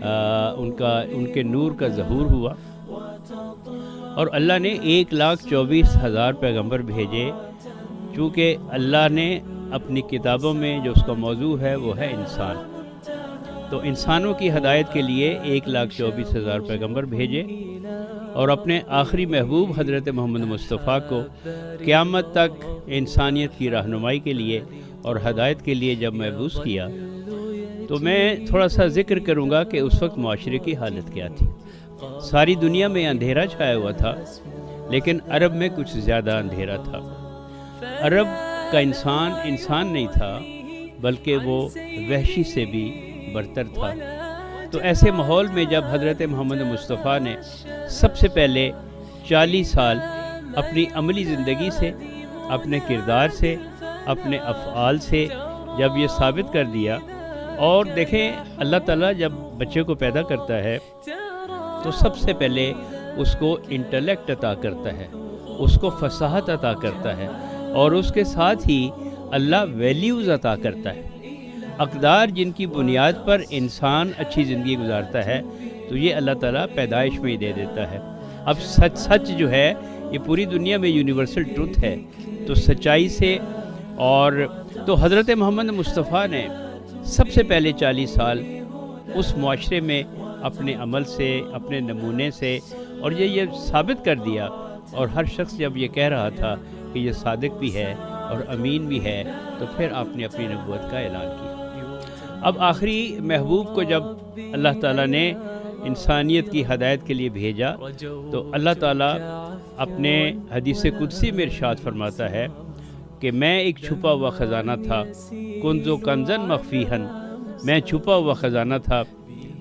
ان کے نور کا ظہور ہوا، اور اللہ نے 1,24,000 پیغمبر بھیجے، چونکہ اللہ نے اپنی کتابوں میں جو اس کا موضوع ہے وہ ہے انسان، تو انسانوں کی ہدایت کے لیے 1,24,000 پیغمبر بھیجے، اور اپنے آخری محبوب حضرت محمد مصطفیٰ کو قیامت تک انسانیت کی رہنمائی کے لیے اور ہدایت کے لیے جب محبوس کیا، تو میں تھوڑا سا ذکر کروں گا کہ اس وقت معاشرے کی حالت کیا تھی۔ ساری دنیا میں اندھیرا چھایا ہوا تھا، لیکن عرب میں کچھ زیادہ اندھیرا تھا۔ عرب کا انسان نہیں تھا، بلکہ وہ وحشی سے بھی برتر تھا۔ تو ایسے ماحول میں جب حضرت محمد مصطفیٰ نے سب سے پہلے 40 سال اپنی عملی زندگی سے، اپنے کردار سے، اپنے افعال سے جب یہ ثابت کر دیا، اور دیکھیں اللہ تعالیٰ جب بچے کو پیدا کرتا ہے تو سب سے پہلے اس کو انٹلیکٹ عطا کرتا ہے، اس کو فصاحت عطا کرتا ہے، اور اس کے ساتھ ہی اللہ ویلیوز عطا کرتا ہے، اقدار جن کی بنیاد پر انسان اچھی زندگی گزارتا ہے، تو یہ اللہ تعالیٰ پیدائش میں ہی دے دیتا ہے۔ اب سچ جو ہے یہ پوری دنیا میں یونیورسل ٹروتھ ہے، تو سچائی سے، اور تو حضرت محمد مصطفیٰ نے سب سے پہلے 40 سال اس معاشرے میں اپنے عمل سے، اپنے نمونے سے، اور یہ ثابت کر دیا، اور ہر شخص جب یہ کہہ رہا تھا کہ یہ صادق بھی ہے اور امین بھی ہے، تو پھر آپ نے اپنی نبوت کا اعلان کیا۔ اب آخری محبوب کو جب اللہ تعالیٰ نے انسانیت کی ہدایت کے لیے بھیجا، تو اللہ تعالیٰ اپنے حدیث قدسی میں ارشاد فرماتا ہے کہ میں ایک چھپا ہوا خزانہ تھا، کنز و کنزن مخفیہن، میں چھپا ہوا خزانہ تھا،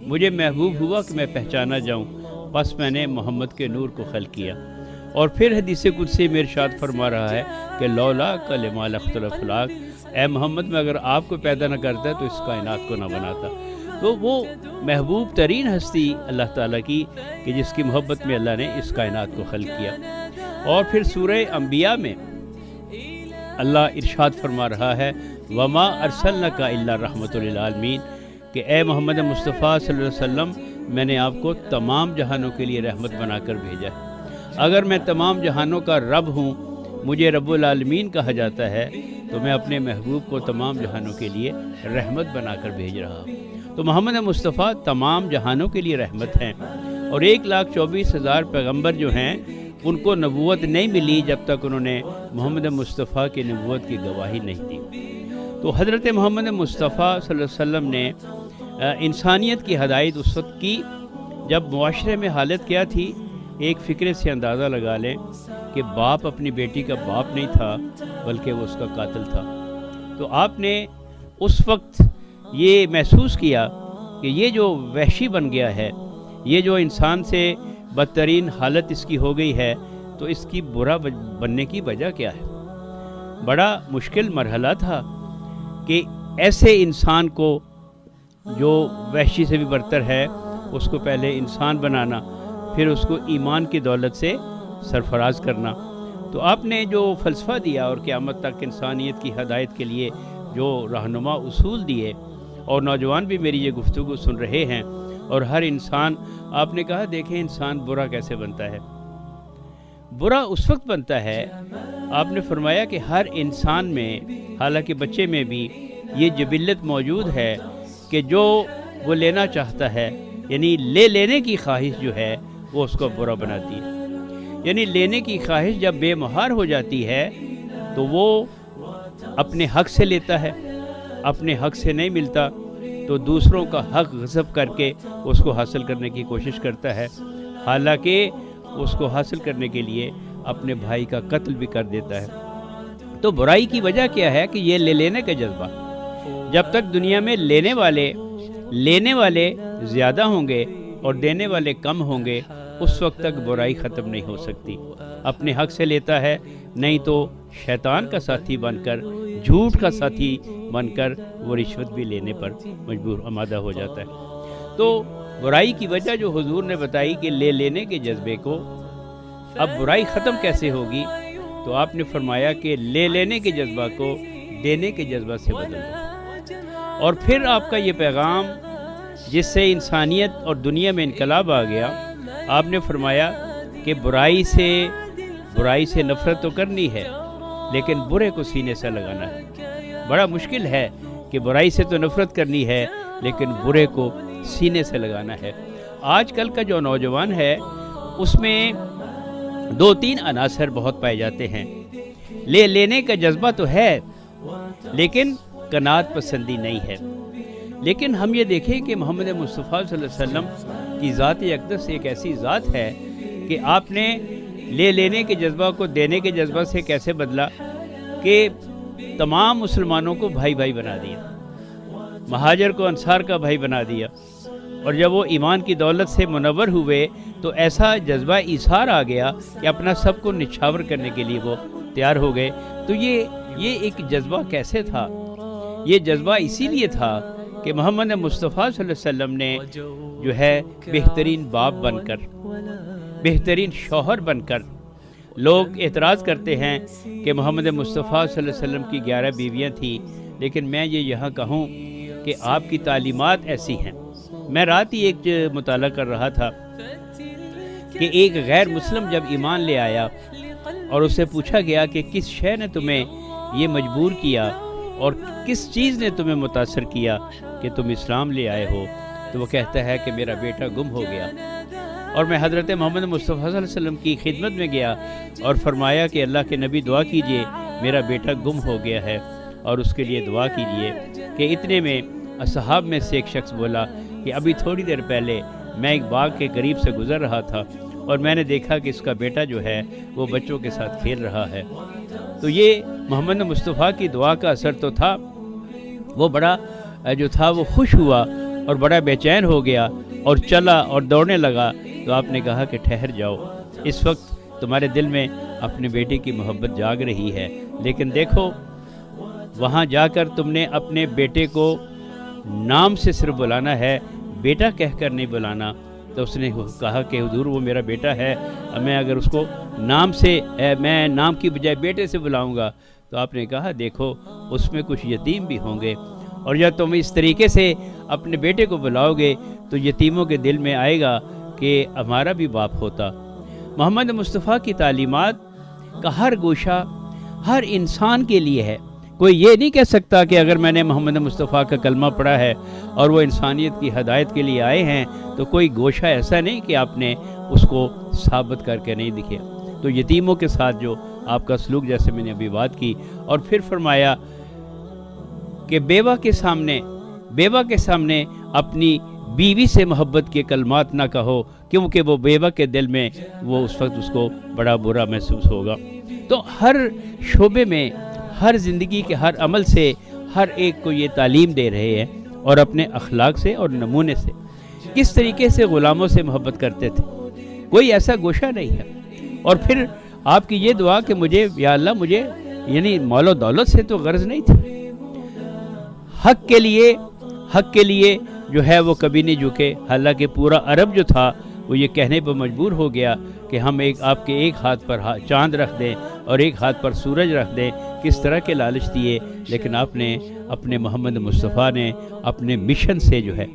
مجھے محبوب ہوا کہ میں پہچانا جاؤں، بس میں نے محمد کے نور کو خلق کیا۔ اور پھر حدیث قدسی میں ارشاد فرما رہا ہے کہ لولا کلمہ لاختلف الخلاق، اے محمد میں اگر آپ کو پیدا نہ کرتا تو اس کائنات کو نہ بناتا۔ تو وہ محبوب ترین ہستی اللہ تعالیٰ کی کہ جس کی محبت میں اللہ نے اس کائنات کو خلق کیا۔ اور پھر سورہ انبیاء میں اللہ ارشاد فرما رہا ہے وما ارسلناک الا رحمۃ للعالمین، کہ اے محمد مصطفیٰ صلی اللہ علیہ وسلم میں نے آپ کو تمام جہانوں کے لیے رحمت بنا کر بھیجا ہے۔ اگر میں تمام جہانوں کا رب ہوں، مجھے رب العالمین کہا جاتا ہے، تو میں اپنے محبوب کو تمام جہانوں کے لیے رحمت بنا کر بھیج رہا ہوں۔ تو محمد مصطفیٰ تمام جہانوں کے لیے رحمت ہیں، اور 1,24,000 پیغمبر جو ہیں ان کو نبوت نہیں ملی جب تک انہوں نے محمد مصطفیٰ کی نبوت کی گواہی نہیں دی۔ تو حضرت محمد مصطفیٰ صلی اللہ علیہ وسلم نے انسانیت کی ہدایت اس وقت کی جب معاشرے میں حالت کیا تھی۔ ایک فکرے سے اندازہ لگا لیں کہ باپ اپنی بیٹی کا باپ نہیں تھا، بلکہ وہ اس کا قاتل تھا۔ تو آپ نے اس وقت یہ محسوس کیا کہ یہ جو وحشی بن گیا ہے، یہ جو انسان سے بدترین حالت اس کی ہو گئی ہے، تو اس کی برا بننے کی وجہ کیا ہے؟ بڑا مشکل مرحلہ تھا کہ ایسے انسان کو جو وحشی سے بھی برتر ہے، اس کو پہلے انسان بنانا، پھر اس کو ایمان کی دولت سے سرفراز کرنا۔ تو آپ نے جو فلسفہ دیا اور قیامت تک انسانیت کی ہدایت کے لیے جو رہنما اصول دیے، اور نوجوان بھی میری یہ گفتگو سن رہے ہیں، اور ہر انسان، آپ نے کہا دیکھیں انسان برا کیسے بنتا ہے۔ برا اس وقت بنتا ہے، آپ نے فرمایا کہ ہر انسان میں، حالانکہ بچے میں بھی یہ جبلت موجود ہے کہ جو وہ لینا چاہتا ہے، یعنی لینے کی خواہش جو ہے وہ اس کو برا بناتی ہے۔ یعنی لینے کی خواہش جب بے مہار ہو جاتی ہے تو وہ اپنے حق سے لیتا ہے، اپنے حق سے نہیں ملتا تو دوسروں کا حق غصب کر کے اس کو حاصل کرنے کی کوشش کرتا ہے، حالانکہ اس کو حاصل کرنے کے لیے اپنے بھائی کا قتل بھی کر دیتا ہے۔ تو برائی کی وجہ کیا ہے کہ یہ لینے کا جذبہ۔ جب تک دنیا میں لینے والے زیادہ ہوں گے اور دینے والے کم ہوں گے، اس وقت تک برائی ختم نہیں ہو سکتی۔ اپنے حق سے لیتا ہے، نہیں تو شیطان کا ساتھی بن کر، جھوٹ کا ساتھی بن کر وہ رشوت بھی لینے پر مجبور آمادہ ہو جاتا ہے۔ تو برائی کی وجہ جو حضور نے بتائی کہ لینے کے جذبے کو، اب برائی ختم کیسے ہوگی؟ تو آپ نے فرمایا کہ لینے کے جذبہ کو دینے کے جذبہ سے بدل دو۔ اور پھر آپ کا یہ پیغام جس سے انسانیت اور دنیا میں انقلاب آ گیا. آپ نے فرمایا کہ برائی سے نفرت تو کرنی ہے لیکن برے کو سینے سے لگانا ہے. بڑا مشکل ہے کہ برائی سے تو نفرت کرنی ہے لیکن برے کو سینے سے لگانا ہے. آج کل کا جو نوجوان ہے اس میں 2-3 عناصر بہت پائے جاتے ہیں. لینے کا جذبہ تو ہے لیکن قناعت پسندی نہیں ہے. لیکن ہم یہ دیکھیں کہ محمد مصطفیٰ صلی اللہ علیہ وسلم کی ذات اقدس ایک ایسی ذات ہے کہ آپ نے لینے کے جذبہ کو دینے کے جذبہ سے کیسے بدلا کہ تمام مسلمانوں کو بھائی بھائی بنا دیا, مہاجر کو انصار کا بھائی بنا دیا. اور جب وہ ایمان کی دولت سے منور ہوئے تو ایسا جذبہ ایثار آ گیا کہ اپنا سب کو نچھاور کرنے کے لیے وہ تیار ہو گئے. تو یہ ایک جذبہ کیسے تھا؟ یہ جذبہ اسی لیے تھا کہ محمد مصطفیٰ صلی اللہ علیہ وسلم نے جو ہے بہترین باپ بن کر, بہترین شوہر بن کر. لوگ اعتراض کرتے ہیں کہ محمد مصطفیٰ صلی اللہ علیہ وسلم کی 11 بیویاں تھیں, لیکن میں یہ یہاں کہوں کہ آپ کی تعلیمات ایسی ہیں. میں رات ہی ایک مطالعہ کر رہا تھا کہ ایک غیر مسلم جب ایمان لے آیا اور اسے پوچھا گیا کہ کس شے نے تمہیں یہ مجبور کیا اور کس چیز نے تمہیں متاثر کیا کہ تم اسلام لے آئے ہو, تو وہ کہتا ہے کہ میرا بیٹا گم ہو گیا. اور میں حضرت محمد مصطفیٰ صلی اللہ علیہ وسلم کی خدمت میں گیا اور فرمایا کہ اللہ کے نبی دعا کیجئے, میرا بیٹا گم ہو گیا ہے اور اس کے لیے دعا کیجئے. کہ اتنے میں اصحاب میں سے ایک شخص بولا کہ ابھی تھوڑی دیر پہلے میں ایک باغ کے قریب سے گزر رہا تھا اور میں نے دیکھا کہ اس کا بیٹا جو ہے وہ بچوں کے ساتھ کھیل رہا ہے. تو یہ محمد مصطفیٰ کی دعا کا اثر تو تھا. وہ بڑا جو تھا وہ خوش ہوا اور بڑا بے چین ہو گیا اور چلا اور دوڑنے لگا. تو آپ نے کہا کہ ٹھہر جاؤ, اس وقت تمہارے دل میں اپنے بیٹے کی محبت جاگ رہی ہے, لیکن دیکھو وہاں جا کر تم نے اپنے بیٹے کو نام سے صرف بلانا ہے, بیٹا کہہ کر نہیں بلانا. تو اس نے کہا کہ حضور وہ میرا بیٹا ہے, میں اگر اس کو نام سے میں نام کی بجائے بیٹے سے بلاؤں گا. تو آپ نے کہا دیکھو اس میں کچھ یتیم بھی ہوں گے, اور جب تم اس طریقے سے اپنے بیٹے کو بلاؤ گے تو یتیموں کے دل میں آئے گا کہ ہمارا بھی باپ ہوتا. محمد مصطفیٰ کی تعلیمات کا ہر گوشہ ہر انسان کے لیے ہے. کوئی یہ نہیں کہہ سکتا کہ اگر میں نے محمد مصطفیٰ کا کلمہ پڑھا ہے اور وہ انسانیت کی ہدایت کے لیے آئے ہیں تو کوئی گوشہ ایسا نہیں کہ آپ نے اس کو ثابت کر کے نہیں دکھے. تو یتیموں کے ساتھ جو آپ کا سلوک, جیسے میں نے ابھی بات کی, اور پھر فرمایا کہ بیوہ کے سامنے اپنی بیوی سے محبت کے کلمات نہ کہو, کیونکہ وہ بیوہ کے دل میں وہ اس وقت اس کو بڑا برا محسوس ہوگا. تو ہر شعبے میں, ہر زندگی کے ہر عمل سے ہر ایک کو یہ تعلیم دے رہے ہیں, اور اپنے اخلاق سے اور نمونے سے کس طریقے سے غلاموں سے محبت کرتے تھے. کوئی ایسا گوشہ نہیں ہے. اور پھر آپ کی یہ دعا کہ مجھے یا اللہ مجھے یعنی مال و دولت سے تو غرض نہیں تھی, حق کے لیے جو ہے وہ کبھی نہیں جھکے. حالانکہ پورا عرب جو تھا وہ یہ کہنے پر مجبور ہو گیا کہ ہم آپ کے ایک ہاتھ پر چاند رکھ دیں اور ایک ہاتھ پر سورج رکھ دیں. کس طرح کے لالچ دیے, لیکن آپ نے اپنے محمد مصطفیٰ نے اپنے مشن سے جو ہے,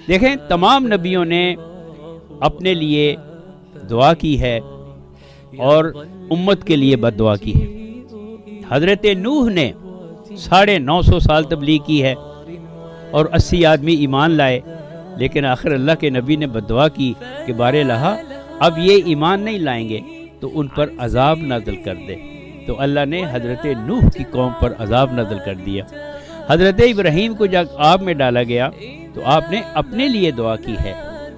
دیکھیں تمام نبیوں نے اپنے لیے دعا کی ہے اور امت کے لیے بد دعا کی ہے. حضرت نوح نے 950 سال تبلیغ کی ہے اور 80 آدمی ایمان لائے, لیکن آخر اللہ کے نبی نے بد دعا کی کہ بار الہا اب یہ ایمان نہیں لائیں گے تو ان پر عذاب نازل کر دے. تو اللہ نے حضرت نوح کی قوم پر عذاب نازل کر دیا. حضرت ابراہیم کو جب آگ میں ڈالا گیا تو آپ نے اپنے لیے دعا کی ہے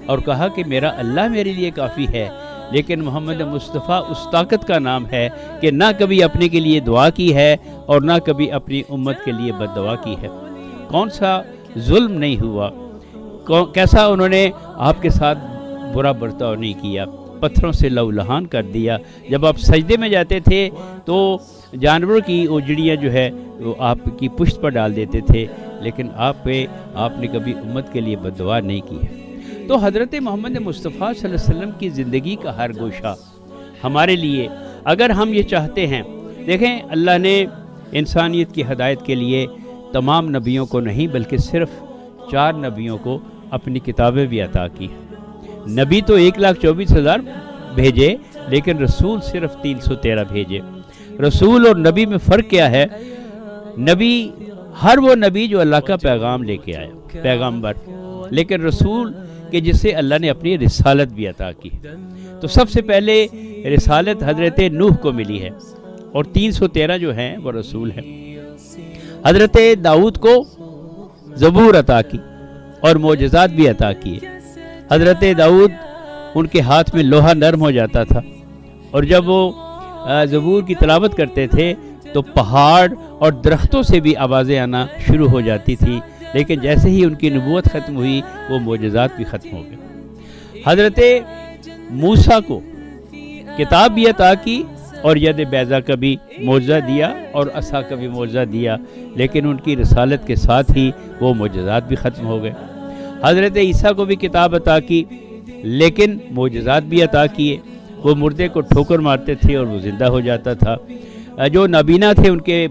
اور کہا کہ میرا اللہ میرے لیے کافی ہے. لیکن محمد مصطفیٰ اس طاقت کا نام ہے کہ نہ کبھی اپنے کے لیے دعا کی ہے اور نہ کبھی اپنی امت کے لیے بد دعا کی ہے. کون سا ظلم نہیں ہوا, کیسا انہوں نے آپ کے ساتھ برا برتاؤ نہیں کیا, پتھروں سے لو لہان کر دیا. جب آپ سجدے میں جاتے تھے تو جانوروں کی اوجڑیاں جو ہے وہ آپ کی پشت پر ڈال دیتے تھے, لیکن آپ نے کبھی امت کے لیے بد دعا نہیں کی ہے. تو حضرت محمد مصطفیٰ صلی اللہ علیہ وسلم کی زندگی کا ہر گوشہ ہمارے لیے, اگر ہم یہ چاہتے ہیں, دیکھیں اللہ نے انسانیت کی ہدایت کے لیے تمام نبیوں کو نہیں بلکہ صرف 4 نبیوں کو اپنی کتابیں بھی عطا کی. نبی تو 1,24,000 بھیجے لیکن رسول صرف 313 بھیجے. رسول اور نبی میں فرق کیا ہے؟ نبی ہر وہ نبی جو اللہ کا پیغام لے کے آیا، پیغامبر، لیکن رسول کہ جسے اللہ نے اپنی رسالت بھی عطا کی. تو سب سے پہلے رسالت حضرت نوح کو ملی ہے اور 313 جو ہیں وہ رسول ہیں. حضرت داؤد کو زبور عطا کی اور معجزات بھی عطا کیے. حضرت داؤد ان کے ہاتھ میں لوہا نرم ہو جاتا تھا اور جب وہ زبور کی تلاوت کرتے تھے تو پہاڑ اور درختوں سے بھی آوازیں آنا شروع ہو جاتی تھی. لیکن جیسے ہی ان کی نبوت ختم ہوئی وہ معجزات بھی ختم ہو گئے. حضرت موسیٰ کو کتاب بھی عطا کی اور ید بیضا کا بھی معجزہ دیا اور عصا کا بھی معجزہ دیا، لیکن ان کی رسالت کے ساتھ ہی وہ معجزات بھی ختم ہو گئے. حضرت عیسیٰ کو بھی کتاب عطا کی لیکن معجزات بھی عطا کیے. وہ مردے کو ٹھوکر مارتے تھے اور وہ زندہ ہو جاتا تھا. جو نابینا تھے ان کے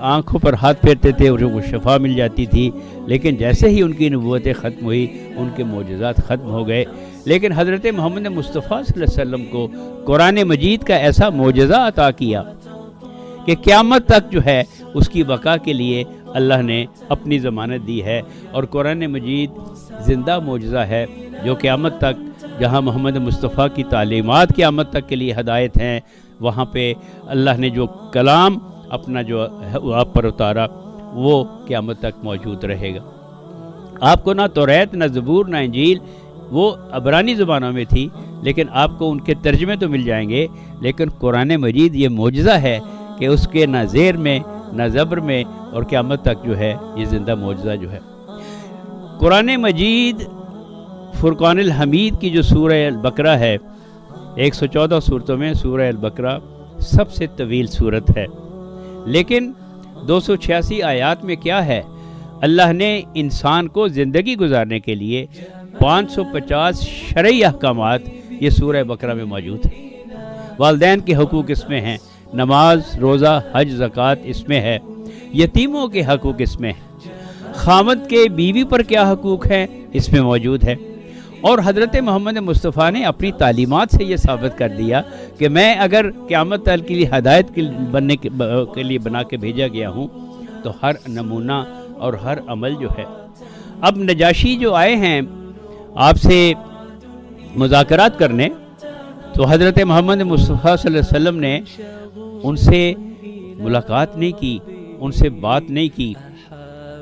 آنکھوں پر ہاتھ پھیرتے تھے اور وہ شفا مل جاتی تھی. لیکن جیسے ہی ان کی نبوتیں ختم ہوئی ان کے معجزات ختم ہو گئے. لیکن حضرت محمد مصطفیٰ صلی اللہ علیہ وسلم کو قرآن مجید کا ایسا معجزہ عطا کیا کہ قیامت تک جو ہے اس کی بقا کے لیے اللہ نے اپنی ضمانت دی ہے. اور قرآن مجید زندہ معجزہ ہے جو قیامت تک، جہاں محمد مصطفیٰ کی تعلیمات قیامت تک کے لیے ہدایت ہیں، وہاں پہ اللہ نے جو کلام اپنا جو آپ پر اتارا وہ قیامت تک موجود رہے گا. آپ کو نہ توریت، نہ زبور، نہ انجیل، وہ عبرانی زبانوں میں تھی لیکن آپ کو ان کے ترجمے تو مل جائیں گے، لیکن قرآن مجید یہ معجزہ ہے کہ اس کے نہ زیر میں نہ زبر میں اور قیامت تک جو ہے یہ زندہ معجزہ جو ہے. قرآن مجید فرقان الحمید کی جو سورہ البقرہ ہے، 114 صورتوں میں سورہ البقرہ سب سے طویل صورت ہے، لیکن 286 آیات میں کیا ہے؟ اللہ نے انسان کو زندگی گزارنے کے لیے 550 شرعی احکامات یہ سورہ بقرہ میں موجود ہیں. والدین کے حقوق اس میں ہیں، نماز، روزہ، حج، زکوٰۃ اس میں ہے، یتیموں کے حقوق اس میں ہیں، خاوند کے بیوی پر کیا حقوق ہیں اس میں موجود ہے. اور حضرت محمد مصطفیٰ نے اپنی تعلیمات سے یہ ثابت کر دیا کہ میں اگر قیامت تک کے لیے ہدایت بننے کے لیے بنا کے بھیجا گیا ہوں تو ہر نمونہ اور ہر عمل جو ہے. اب نجاشی جو آئے ہیں آپ سے مذاکرات کرنے، تو حضرت محمد مصطفیٰ صلی اللہ علیہ وسلم نے ان سے ملاقات نہیں کی، ان سے بات نہیں کی.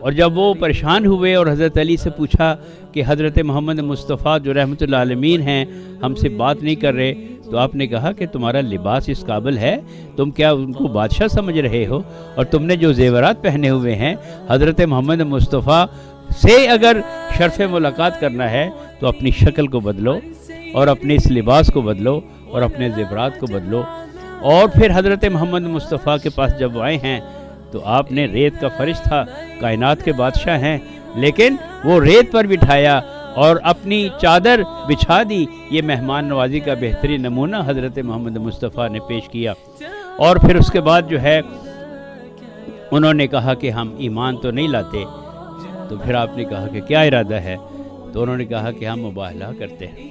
اور جب وہ پریشان ہوئے اور حضرت علی سے پوچھا کہ حضرت محمد مصطفیٰ جو رحمۃ اللہ عالمین ہیں ہم سے بات نہیں کر رہے، تو آپ نے کہا کہ تمہارا لباس اس قابل ہے، تم کیا ان کو بادشاہ سمجھ رہے ہو؟ اور تم نے جو زیورات پہنے ہوئے ہیں، حضرت محمد مصطفیٰ سے اگر شرف ملاقات کرنا ہے تو اپنی شکل کو بدلو اور اپنے اس لباس کو بدلو اور اپنے زیورات کو بدلو. اور پھر حضرت محمد مصطفیٰ کے پاس جب آئے ہیں تو آپ نے ریت کا فرش تھا، کائنات کے بادشاہ ہیں، لیکن وہ ریت پر بٹھایا اور اپنی چادر بچھا دی. یہ مہمان نوازی کا بہترین نمونہ حضرت محمد مصطفیٰ نے پیش کیا. اور پھر اس کے بعد جو ہے انہوں نے کہا کہ ہم ایمان تو نہیں لاتے. تو پھر آپ نے کہا کہ کیا ارادہ ہے؟ تو انہوں نے کہا کہ ہم مباہلہ کرتے ہیں.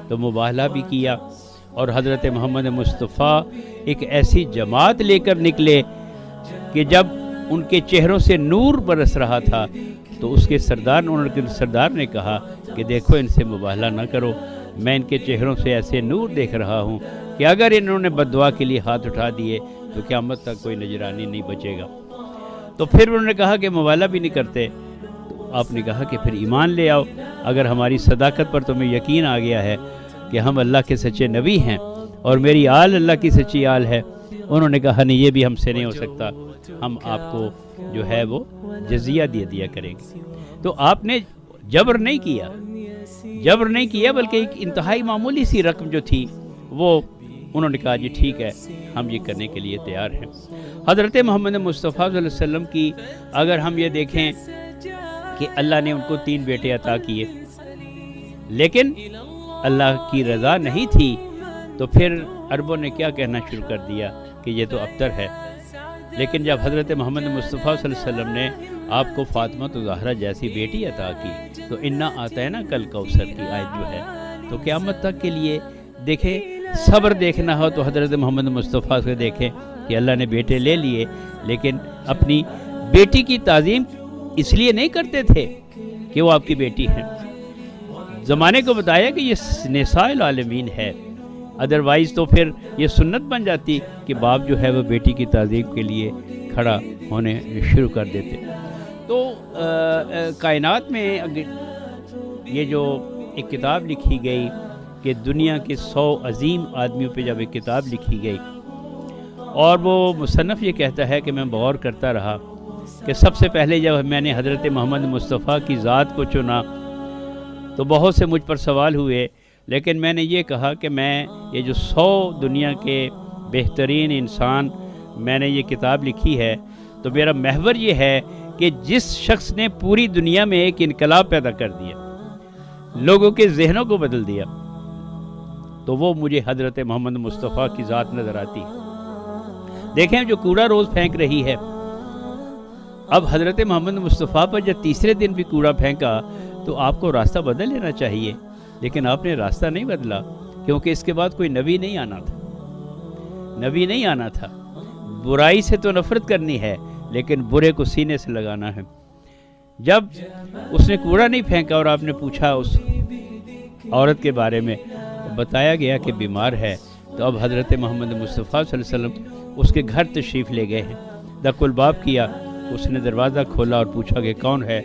تو مباہلہ بھی کیا اور حضرت محمد مصطفیٰ ایک ایسی جماعت لے کر نکلے کہ جب ان کے چہروں سے نور برس رہا تھا تو اس کے سردار نے کہا کہ دیکھو ان سے مباہلہ نہ کرو، میں ان کے چہروں سے ایسے نور دیکھ رہا ہوں کہ اگر انہوں نے بددعا کے لیے ہاتھ اٹھا دیے تو قیامت تک کوئی نجرانی نہیں بچے گا. تو پھر انہوں نے کہا کہ مباہلہ بھی نہیں کرتے. تو آپ نے کہا کہ پھر ایمان لے آؤ، اگر ہماری صداقت پر تمہیں یقین آ گیا ہے کہ ہم اللہ کے سچے نبی ہیں اور میری آل اللہ کی سچی آل ہے. انہوں نے کہا نہیں، یہ بھی ہم سے نہیں ہو سکتا، ہم آپ کو جو ہے وہ جزیہ دیا کریں گے. تو آپ نے جبر نہیں کیا بلکہ ایک انتہائی معمولی سی رقم جو تھی وہ انہوں نے کہا جی ٹھیک ہے، ہم یہ کرنے کے لیے تیار ہیں. حضرت محمد مصطفیٰ صلی اللہ علیہ وسلم کی اگر ہم یہ دیکھیں کہ اللہ نے ان کو 3 بیٹے عطا کیے، لیکن اللہ کی رضا نہیں تھی تو پھر عربوں نے کیا کہنا شروع کر دیا کہ یہ تو ابتر ہے. لیکن جب حضرت محمد مصطفیٰ صلی اللہ علیہ وسلم نے آپ کو فاطمہ تو زہرا جیسی بیٹی عطا کی، تو انا آتا ہے نا کل کوثر کی آیت جو ہے، تو قیامت تک کے لیے دیکھیں صبر دیکھنا ہو تو حضرت محمد مصطفیٰ سے دیکھیں کہ اللہ نے بیٹے لے لیے، لیکن اپنی بیٹی کی تعظیم اس لیے نہیں کرتے تھے کہ وہ آپ کی بیٹی ہیں، زمانے کو بتایا کہ یہ نساء العالمین ہے، ادروائز تو پھر یہ سنت بن جاتی کہ باپ جو ہے وہ بیٹی کی تعظیم کے لیے کھڑا ہونے شروع کر دیتے۔ تو کائنات میں یہ جو ایک کتاب لکھی گئی کہ دنیا کے 100 عظیم آدمیوں پہ جب ایک کتاب لکھی گئی، اور وہ مصنف یہ کہتا ہے کہ میں غور کرتا رہا کہ سب سے پہلے جب میں نے حضرت محمد مصطفیٰ کی ذات کو چنا تو بہت سے مجھ پر سوال ہوئے، لیکن میں نے یہ کہا کہ میں یہ جو 100 دنیا کے بہترین انسان میں نے یہ کتاب لکھی ہے، تو میرا محور یہ ہے کہ جس شخص نے پوری دنیا میں ایک انقلاب پیدا کر دیا، لوگوں کے ذہنوں کو بدل دیا، تو وہ مجھے حضرت محمد مصطفیٰ کی ذات نظر آتی ہے۔ دیکھیں جو کوڑا روز پھینک رہی ہے، اب حضرت محمد مصطفیٰ پر جب تیسرے دن بھی کوڑا پھینکا تو آپ کو راستہ بدل لینا چاہیے، لیکن آپ نے راستہ نہیں بدلا، کیونکہ اس کے بعد کوئی نبی نہیں آنا تھا۔ برائی سے تو نفرت کرنی ہے، لیکن برے کو سینے سے لگانا ہے۔ جب اس نے کوڑا نہیں پھینکا اور آپ نے پوچھا اس عورت کے بارے میں، بتایا گیا کہ بیمار ہے، تو اب حضرت محمد مصطفیٰ صلی اللہ علیہ وسلم اس کے گھر تشریف لے گئے ہیں، دق الباب کیا، اس نے دروازہ کھولا اور پوچھا کہ کون ہے؟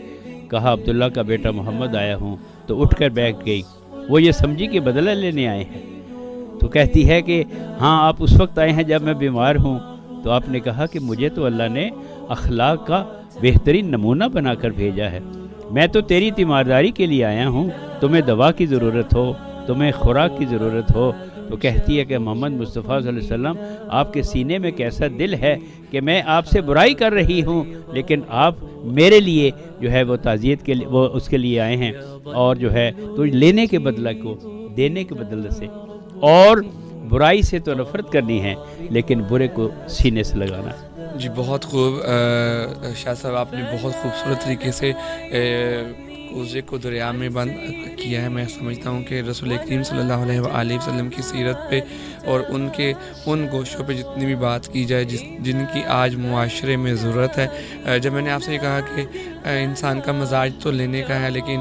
کہا عبداللہ کا بیٹا محمد آیا ہوں، تو اٹھ کر بیٹھ گئی۔ وہ یہ سمجھی کہ بدلہ لینے آئے ہیں، تو کہتی ہے کہ ہاں آپ اس وقت آئے ہیں جب میں بیمار ہوں۔ تو آپ نے کہا کہ مجھے تو اللہ نے اخلاق کا بہترین نمونہ بنا کر بھیجا ہے، میں تو تیری تیمارداری کے لیے آیا ہوں، تمہیں دوا کی ضرورت ہو، تمہیں خوراک کی ضرورت ہو۔ تو کہتی ہے کہ محمد مصطفیٰ صلی اللہ علیہ وسلم آپ کے سینے میں کیسا دل ہے کہ میں آپ سے برائی کر رہی ہوں، لیکن آپ میرے لیے جو ہے وہ تعزیت کے لیے وہ اس کے لیے آئے ہیں، اور جو ہے تو لینے کے بدلہ کو دینے کے بدلے سے، اور برائی سے تو نفرت کرنی ہے لیکن برے کو سینے سے لگانا ہے۔ جی بہت خوب شاہ صاحب، آپ نے بہت خوبصورت طریقے سے کوزے کو دریا میں بند کیا ہے۔ میں سمجھتا ہوں کہ رسول کریم صلی اللہ علیہ وآلہ وسلم کی سیرت پہ اور ان گوشوں پہ جتنی بھی بات کی جائے جن کی آج معاشرے میں ضرورت ہے۔ جب میں نے آپ سے یہ کہا کہ انسان کا مزاج تو لینے کا ہے، لیکن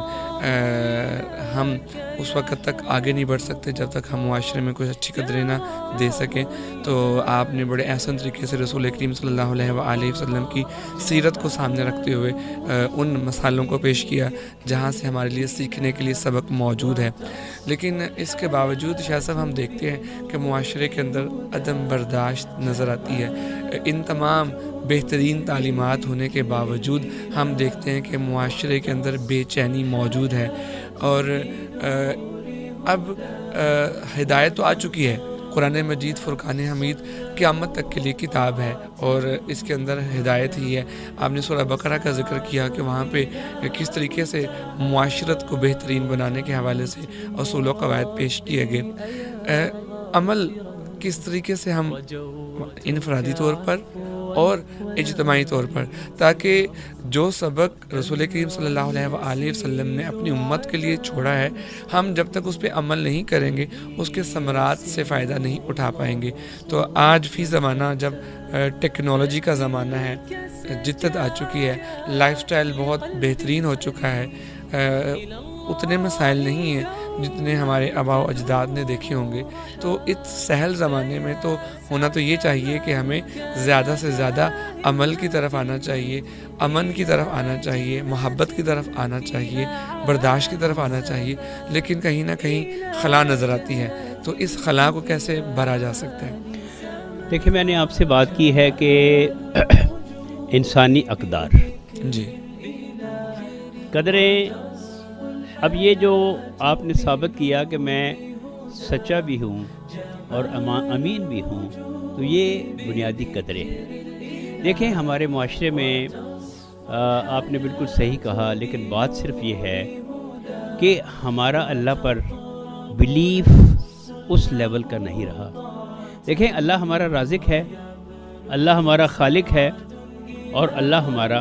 ہم اس وقت تک آگے نہیں بڑھ سکتے جب تک ہم معاشرے میں کچھ اچھی قدریں نہ دے سکیں، تو آپ نے بڑے احسن طریقے سے رسول کریم صلی اللہ علیہ وآلہ وسلم کی سیرت کو سامنے رکھتے ہوئے ان مسائلوں کو پیش کیا جہاں سے ہمارے لیے سیکھنے کے لیے سبق موجود ہے۔ لیکن اس کے باوجود شاہ صاحب ہم دیکھتے ہیں کہ معاشرے کے اندر عدم برداشت نظر آتی ہے۔ ان تمام بہترین تعلیمات ہونے کے باوجود ہم دیکھتے ہیں کہ معاشرے کے اندر بے چینی موجود ہے، اور اب ہدایت تو آ چکی ہے۔ قرآن مجید فرقان حمید قیامت تک کے لیے کتاب ہے، اور اس کے اندر ہدایت ہی ہے۔ آپ نے سورہ بقرہ کا ذکر کیا کہ وہاں پہ کس طریقے سے معاشرت کو بہترین بنانے کے حوالے سے اصول و قواعد پیش کیے گئے۔ عمل کس طریقے سے ہم انفرادی طور پر اور اجتماعی طور پر، تاکہ جو سبق رسول کریم صلی اللہ علیہ وآلہ وسلم نے اپنی امت کے لیے چھوڑا ہے، ہم جب تک اس پہ عمل نہیں کریں گے اس کے ثمرات سے فائدہ نہیں اٹھا پائیں گے۔ تو آج فی زمانہ جب ٹیکنالوجی کا زمانہ ہے، جدت آ چکی ہے، لائف سٹائل بہت بہترین ہو چکا ہے، اتنے مسائل نہیں ہیں جتنے ہمارے آباء و اجداد نے دیکھے ہوں گے، تو اس سہل زمانے میں تو ہونا تو یہ چاہیے کہ ہمیں زیادہ سے زیادہ عمل کی طرف آنا چاہیے، امن کی طرف آنا چاہیے، محبت کی طرف آنا چاہیے، برداشت کی طرف آنا چاہیے، لیکن کہیں نہ کہیں خلا نظر آتی ہے۔ تو اس خلا کو کیسے بھرا جا سکتا ہے؟ دیکھیں میں نے آپ سے بات کی ہے کہ انسانی اقدار، جی قدریں، اب یہ جو آپ نے ثابت کیا کہ میں سچا بھی ہوں اور امین بھی ہوں، تو یہ بنیادی قدریں ہیں۔ دیکھیں ہمارے معاشرے میں آپ نے بالکل صحیح کہا، لیکن بات صرف یہ ہے کہ ہمارا اللہ پر بلیف اس لیول کا نہیں رہا۔ دیکھیں اللہ ہمارا رازق ہے، اللہ ہمارا خالق ہے، اور اللہ ہمارا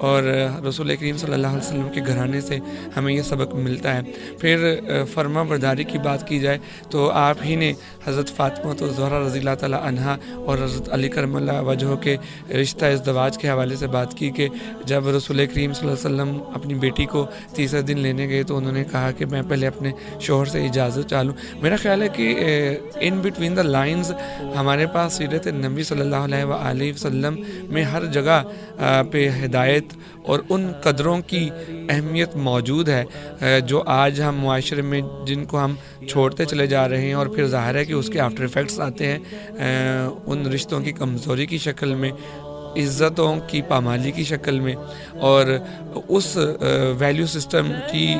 اور رسول کریم صلی اللہ علیہ وسلم کے گھرانے سے ہمیں یہ سبق ملتا ہے۔ پھر فرما برداری کی بات کی جائے تو آپ ہی نے حضرت فاطمہ الزہرا رضی اللہ تعالیٰ عنہا اور حضرت علی کرم اللہ وجہہ کے رشتہ ازدواج کے حوالے سے بات کی کہ جب رسول کریم صلی اللہ علیہ وسلم اپنی بیٹی کو تیسرے دن لینے گئے تو انہوں نے کہا کہ میں پہلے اپنے شوہر سے اجازت چاہوں۔ میرا خیال ہے کہ ان بٹوین دا لائنز ہمارے پاس سیرت نبی صلی اللہ علیہ وآلہ وسلم میں ہر جگہ پہ ہدایت اور ان قدروں کی اہمیت موجود ہے جو آج ہم معاشرے میں جن کو ہم چھوڑتے چلے جا رہے ہیں، اور پھر ظاہر ہے کہ اس کے آفٹر ایفیکٹس آتے ہیں ان رشتوں کی کمزوری کی شکل میں، عزتوں کی پامالی کی شکل میں، اور اس ویلیو سسٹم کی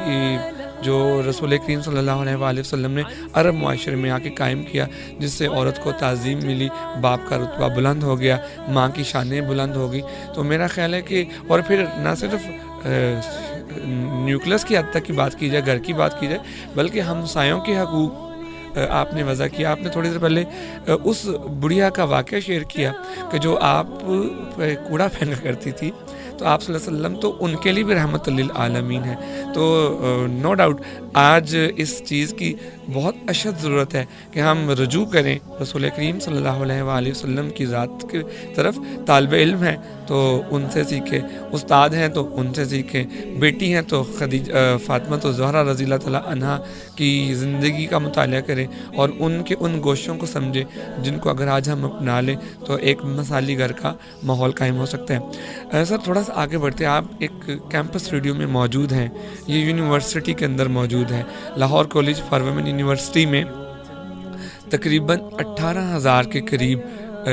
جو رسول کریم صلی اللہ علیہ وآلہ وسلم نے عرب معاشرے میں آ کے قائم کیا، جس سے عورت کو تعظیم ملی، باپ کا رتبہ بلند ہو گیا، ماں کی شانیں بلند ہو گئی۔ تو میرا خیال ہے کہ اور پھر نہ صرف نیوکلس کی حد تک کی بات کی جائے، گھر کی بات کی جائے، بلکہ ہمسایوں کے حقوق آپ نے وضع کیا۔ آپ نے تھوڑی دیر پہلے اس بڑھیا کا واقعہ شیئر کیا کہ جو آپ کوڑا پھینکا کرتی تھی، تو آپ صلی اللہ علیہ وسلم تو ان کے لیے بھی رحمت للعالمین ہے۔ تو نو ڈاؤٹ آج اس چیز کی بہت اشد ضرورت ہے کہ ہم رجوع کریں رسول کریم صلی اللہ علیہ وآلہ وسلم کی ذات کی طرف۔ طالب علم ہیں تو ان سے سیکھیں، استاد ہیں تو ان سے سیکھیں، بیٹی ہیں تو فاطمہ الزہرا رضی اللہ تعالیٰ عنہا کی زندگی کا مطالعہ کریں اور ان کے ان گوشوں کو سمجھیں جن کو اگر آج ہم اپنا لیں تو ایک مثالی گھر کا ماحول قائم ہو سکتا ہے۔ سر تھوڑا سا آگے بڑھتے ہیں، آپ ایک کیمپس ریڈیو میں موجود ہیں، یہ یونیورسٹی کے اندر موجود ہے، Lahore college for women university میں تقریباً 18,000 کے قریب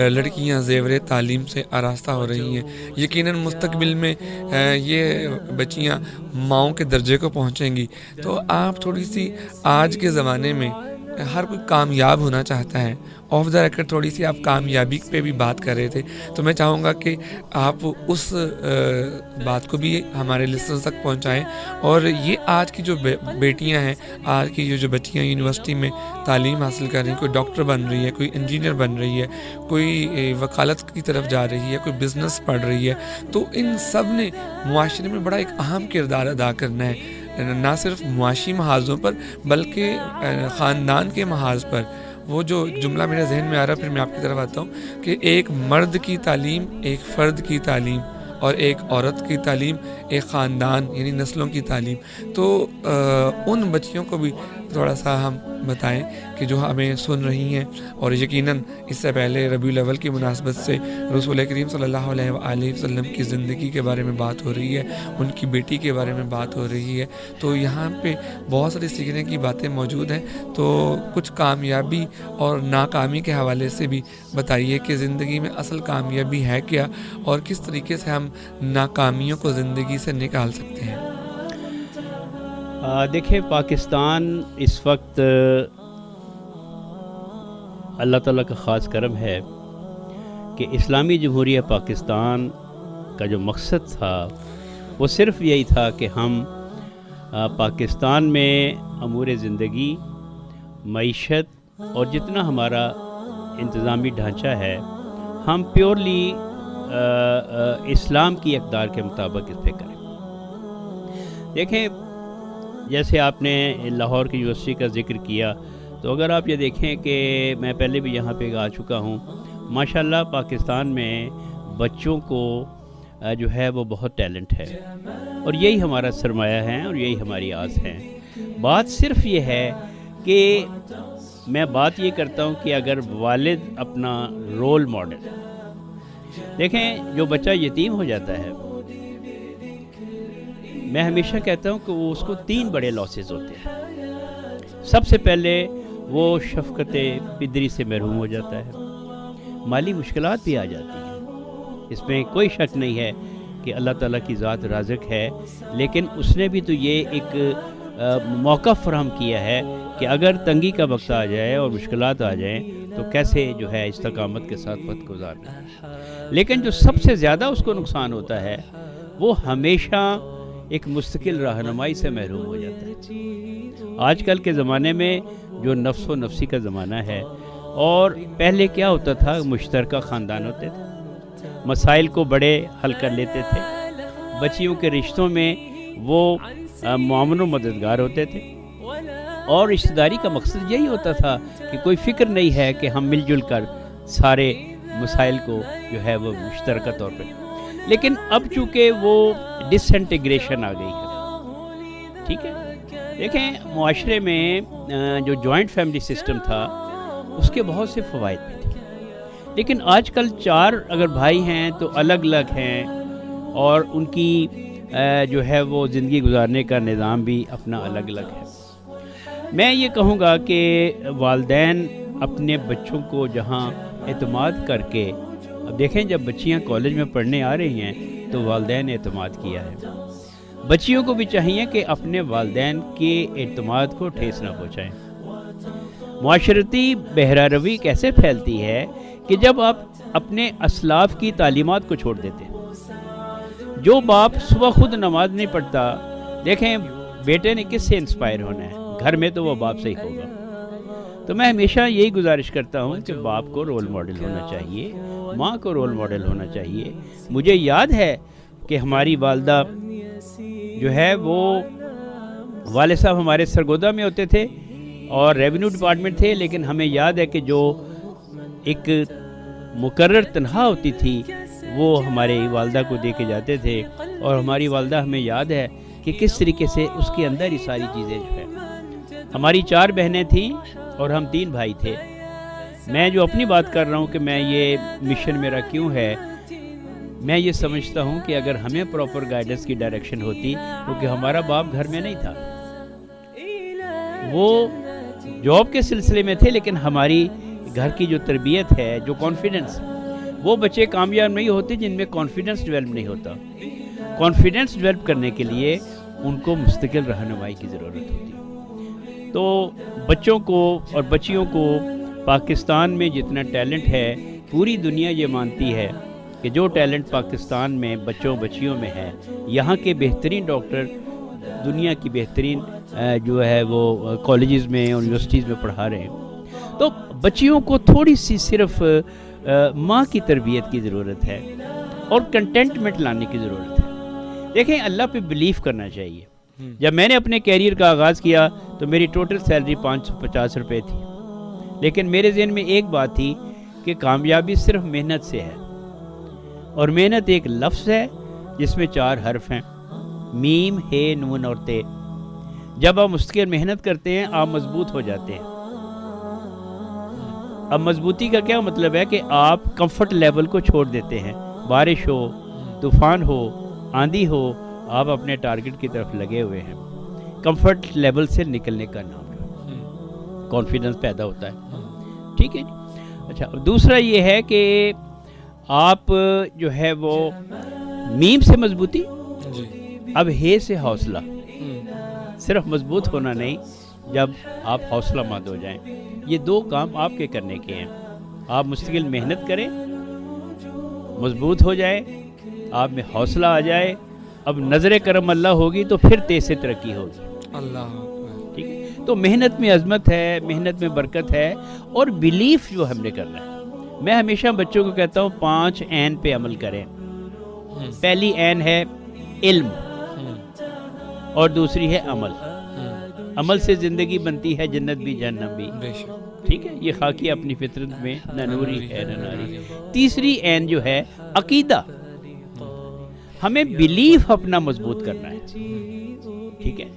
لڑکیاں زیور تعلیم سے آراستہ ہو رہی ہیں۔ یقیناً مستقبل میں یہ بچیاں ماؤں کے درجے کو پہنچیں گی۔ تو آپ تھوڑی سی آج کے زمانے میں ہر کوئی کامیاب ہونا چاہتا ہے، آف دا ریکارڈ تھوڑی سی آپ کامیابی پہ بھی بات کر رہے تھے، تو میں چاہوں گا کہ آپ اس بات کو بھی ہمارے لسنرز تک پہنچائیں، اور یہ آج کی جو بیٹیاں ہیں، آج کی جو بچیاں یونیورسٹی میں تعلیم حاصل کر رہی ہیں، کوئی ڈاکٹر بن رہی ہے، کوئی انجینئر بن رہی ہے، کوئی وکالت کی طرف جا رہی ہے، کوئی بزنس پڑھ رہی ہے، تو ان سب نے معاشرے میں بڑا ایک اہم کردار ادا کرنا ہے، نہ صرف معاشی محاذوں پر بلکہ خاندان کے محاذ پر۔ وہ جو جملہ میرے ذہن میں آ رہا ہے، پھر میں آپ کی طرف آتا ہوں، کہ ایک مرد کی تعلیم ایک فرد کی تعلیم، اور ایک عورت کی تعلیم ایک خاندان یعنی نسلوں کی تعلیم۔ تو ان بچیوں کو بھی تھوڑا سا ہم بتائیں کہ جو ہمیں سن رہی ہیں، اور یقیناً اس سے پہلے ربیع الاول کی مناسبت سے رسول کریم صلی اللہ علیہ وآلہ وسلم کی زندگی کے بارے میں بات ہو رہی ہے، ان کی بیٹی کے بارے میں بات ہو رہی ہے، تو یہاں پہ بہت ساری سیکھنے کی باتیں موجود ہیں۔ تو کچھ کامیابی اور ناکامی کے حوالے سے بھی بتائیے کہ زندگی میں اصل کامیابی ہے کیا، اور کس طریقے سے ہم ناکامیوں کو زندگی سے نکال سکتے ہیں۔ دیکھیں، پاکستان اس وقت اللہ تعالیٰ کا خاص کرم ہے کہ اسلامی جمہوریہ پاکستان کا جو مقصد تھا وہ صرف یہی تھا کہ ہم پاکستان میں امور زندگی، معیشت اور جتنا ہمارا انتظامی ڈھانچہ ہے، ہم پیورلی اسلام کی اقدار کے مطابق اس پہ کریں۔ دیکھیں، جیسے آپ نے لاہور کی یونیورسٹی کا ذکر کیا، تو اگر آپ یہ دیکھیں کہ میں پہلے بھی یہاں پہ آ چکا ہوں، ماشاءاللہ پاکستان میں بچوں کو جو ہے وہ بہت ٹیلنٹ ہے، اور یہی ہمارا سرمایہ ہے اور یہی ہماری آس ہے۔ بات صرف یہ ہے کہ میں بات یہ کرتا ہوں کہ اگر والد اپنا رول ماڈل، دیکھیں جو بچہ یتیم ہو جاتا ہے، میں ہمیشہ کہتا ہوں کہ وہ اس کو 3 بڑے لاسز ہوتے ہیں۔ سب سے پہلے وہ شفقت پدری سے محروم ہو جاتا ہے، مالی مشکلات بھی آ جاتی ہیں، اس میں کوئی شک نہیں ہے کہ اللہ تعالیٰ کی ذات رازق ہے، لیکن اس نے بھی تو یہ ایک موقع فراہم کیا ہے کہ اگر تنگی کا وقت آ جائے اور مشکلات آ جائیں تو کیسے جو ہے استقامت کے ساتھ وقت گزارنا ہے۔ لیکن جو سب سے زیادہ اس کو نقصان ہوتا ہے وہ ہمیشہ ایک مستقل رہنمائی سے محروم ہو جاتا ہے۔ آج کل کے زمانے میں جو نفس و نفسی کا زمانہ ہے، اور پہلے کیا ہوتا تھا، مشترکہ خاندان ہوتے تھے، مسائل کو بڑے حل کر لیتے تھے، بچیوں کے رشتوں میں وہ معاون و مددگار ہوتے تھے، اور رشتہ داری کا مقصد یہی ہوتا تھا کہ کوئی فکر نہیں ہے کہ ہم مل جل کر سارے مسائل کو جو ہے وہ مشترکہ طور پہ. لیکن اب چونکہ وہ ڈس انٹیگریشن آ گئی ہے، ٹھیک ہے. دیکھیں معاشرے میں جو جوائنٹ فیملی سسٹم تھا اس کے بہت سے فوائد بھی تھے، لیکن آج کل 4 اگر بھائی ہیں تو الگ الگ ہیں، اور ان کی جو ہے وہ زندگی گزارنے کا نظام بھی اپنا الگ الگ ہے. میں یہ کہوں گا کہ والدین اپنے بچوں کو جہاں اعتماد کر کے، اب دیکھیں جب بچیاں کالج میں پڑھنے آ رہی ہیں تو والدین نے اعتماد کیا ہے، بچیوں کو بھی چاہیے کہ اپنے والدین کے اعتماد کو ٹھیس نہ پہنچائیں. معاشرتی بہرہ روی کیسے پھیلتی ہے کہ جب آپ اپنے اسلاف کی تعلیمات کو چھوڑ دیتے ہیں. جو باپ صبح خود نماز نہیں پڑھتا، دیکھیں بیٹے نے کس سے انسپائر ہونا ہے؟ گھر میں تو وہ باپ سے ہی ہوگا. تو میں ہمیشہ یہی گزارش کرتا ہوں کہ باپ کو رول ماڈل ہونا چاہیے، ماں کو رول ماڈل ہونا چاہیے. مجھے یاد ہے کہ ہماری والدہ جو ہے وہ، والد صاحب ہمارے سرگودا میں ہوتے تھے اور ریونیو ڈپارٹمنٹ تھے، لیکن ہمیں یاد ہے کہ جو ایک مقرر تنخواہ ہوتی تھی وہ ہمارے والدہ کو دے کے جاتے تھے، اور ہماری والدہ ہمیں یاد ہے کہ کس طریقے سے اس کے اندر ہی ساری چیزیں جو ہے. ہماری 4 بہنیں تھیں اور ہم 3 بھائی تھے. میں جو اپنی بات کر رہا ہوں کہ میں یہ مشن میرا کیوں ہے، میں یہ سمجھتا ہوں کہ اگر ہمیں پراپر گائیڈنس کی ڈائریکشن ہوتی، کیونکہ ہمارا باپ گھر میں نہیں تھا، وہ جاب کے سلسلے میں تھے، لیکن ہماری گھر کی جو تربیت ہے، جو کانفیڈنس، وہ بچے کامیاب نہیں ہوتے جن میں کانفیڈنس ڈیولپ نہیں ہوتا. کانفیڈنس ڈیولپ کرنے کے لیے ان کو مستقل رہنمائی کی ضرورت ہوتی ہے. تو بچوں کو اور بچیوں کو پاکستان میں جتنا ٹیلنٹ ہے، پوری دنیا یہ مانتی ہے کہ جو ٹیلنٹ پاکستان میں بچوں بچیوں میں ہے، یہاں کے بہترین ڈاکٹر دنیا کی بہترین جو ہے وہ کالجز میں یونیورسٹیز میں پڑھا رہے ہیں. تو بچیوں کو تھوڑی سی صرف ماں کی تربیت کی ضرورت ہے اور کنٹینٹمنٹ لانے کی ضرورت ہے. دیکھیں اللہ پہ بلیف کرنا چاہیے. جب میں نے اپنے کیریئر کا آغاز کیا تو میری ٹوٹل سیلری 550 روپے تھی، لیکن میرے ذہن میں ایک بات تھی کہ کامیابی صرف محنت سے ہے، اور محنت ایک لفظ ہے جس میں 4 حرف ہیں، میم ہے نون اور تے. جب آپ مستقل محنت کرتے ہیں آپ مضبوط ہو جاتے ہیں. اب مضبوطی کا کیا مطلب ہے کہ آپ کمفرٹ لیول کو چھوڑ دیتے ہیں. بارش ہو، طوفان ہو، آندھی ہو، آپ اپنے ٹارگٹ کی طرف لگے ہوئے ہیں. کمفرٹ لیول سے نکلنے کا نام ہے، کانفیڈنس پیدا ہوتا ہے. ٹھیک ہے جی. اچھا، دوسرا یہ ہے کہ آپ جو ہے وہ میم سے مضبوطی، اب ہے سے حوصلہ. صرف مضبوط ہونا نہیں، جب آپ حوصلہ مند ہو جائیں. یہ 2 کام آپ کے کرنے کے ہیں. آپ مستقل محنت کریں، مضبوط ہو جائیں، آپ میں حوصلہ آ جائے. اب نظر کرم اللہ ہوگی تو پھر تیز سے ترقی ہوگی. اللہ. ٹھیک ہے. تو محنت میں عظمت ہے، محنت میں برکت ہے، اور بلیف جو ہم نے کرنا ہے. میں ہمیشہ بچوں کو کہتا ہوں 5 عین پہ عمل کریں. پہلی عین ہے علم، اور دوسری ہے عمل. عمل سے زندگی بنتی ہے، جنت بھی جہنم بھی. ٹھیک ہے. یہ خاکی اپنی فطرت میں نہ نوری ہے نہ ناری. تیسری عین جو ہے عقیدہ. ہمیں بلیف اپنا مضبوط کرنا ہے. ٹھیک ہے.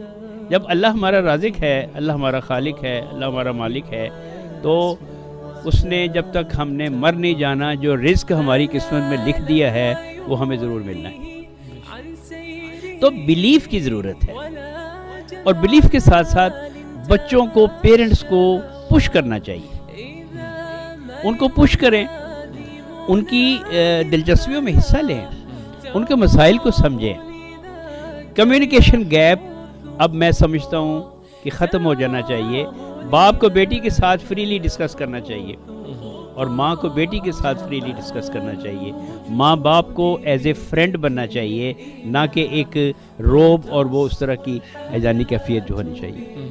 جب اللہ ہمارا رازق ہے، اللہ ہمارا خالق ہے، اللہ ہمارا مالک ہے، تو اس نے جب تک ہم نے مر نہیں جانا، جو رزق ہماری قسمت میں لکھ دیا ہے وہ ہمیں ضرور ملنا ہے. تو بلیف کی ضرورت ہے، اور بلیف کے ساتھ ساتھ بچوں کو، پیرنٹس کو پش کرنا چاہیے. ان کو پش کریں، ان کی دلچسپیوں میں حصہ لیں، ان کے مسائل کو سمجھیں. کمیونیکیشن گیپ اب میں سمجھتا ہوں کہ ختم ہو جانا چاہیے. باپ کو بیٹی کے ساتھ فریلی ڈسکس کرنا چاہیے، اور ماں کو بیٹی کے ساتھ فریلی ڈسکس کرنا چاہیے. ماں باپ کو ایز اے فرینڈ بننا چاہیے، نہ کہ ایک روب اور وہ اس طرح کی ایجانی کیفیت جو ہونی چاہیے.